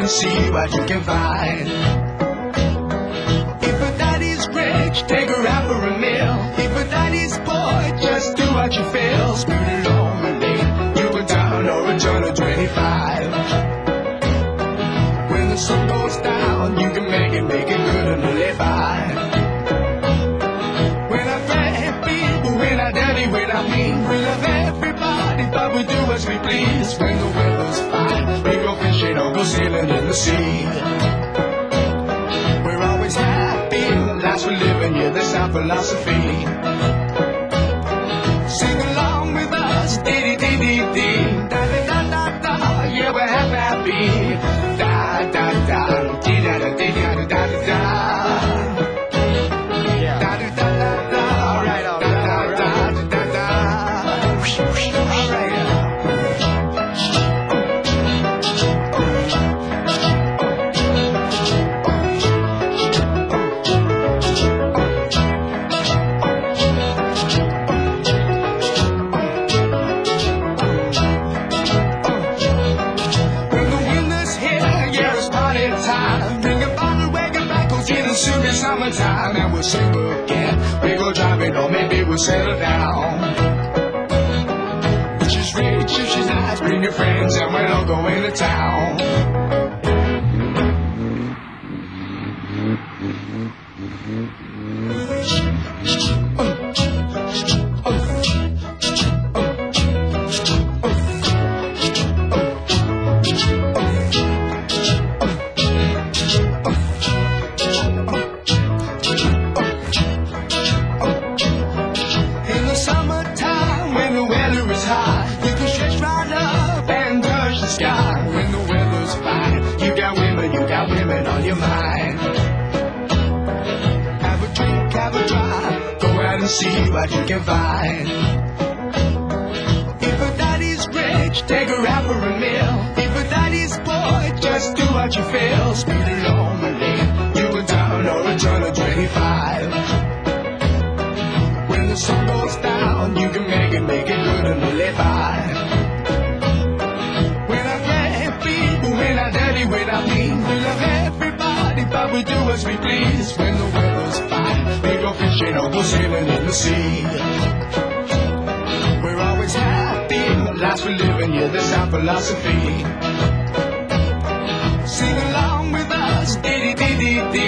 and see what you can find. If a daddy's rich, take her out for a meal. If a daddy's poor, just do what you feel. Speed along the lane, you go down or a turn of 25. When the sun goes down, you can make it good and live by. When I thank people, when I daddy, when I mean, we love everybody, but we do as we please. When the weather's fine, we go fishing or go sailing in the sea. We're always happy, lives we're living, yeah, that's our philosophy. Sing along with us, dee-dee-dee-dee-dee, da-da-da-da-da, yeah, we're happy. Da-da-da, dee-da-da-dee-da-da-da-da. Da-da-da-da-da, all right, da-da-da-da-da-da. All right. Summertime and we'll sing again. We go driving or maybe we'll settle down. If she's rich, if she's nice, bring your friends and we'll all go into town. When the weather's fine, you got women on your mind. Have a drink, have a drive, go out and see what you can find. If a daddy's rich, take her out for a meal. If a daddy's poor, just do what you feel. Speed along the lane, you go down or a turn of 25. When the sun goes down, you can make it good and live by. When I mean, we love everybody, but we do as we please. When the weather's fine, we go fishing or go sailing in the sea. We're always happy, the lives we're living, yeah, that's our philosophy. Sing along with us, dee-dee-dee-dee-dee.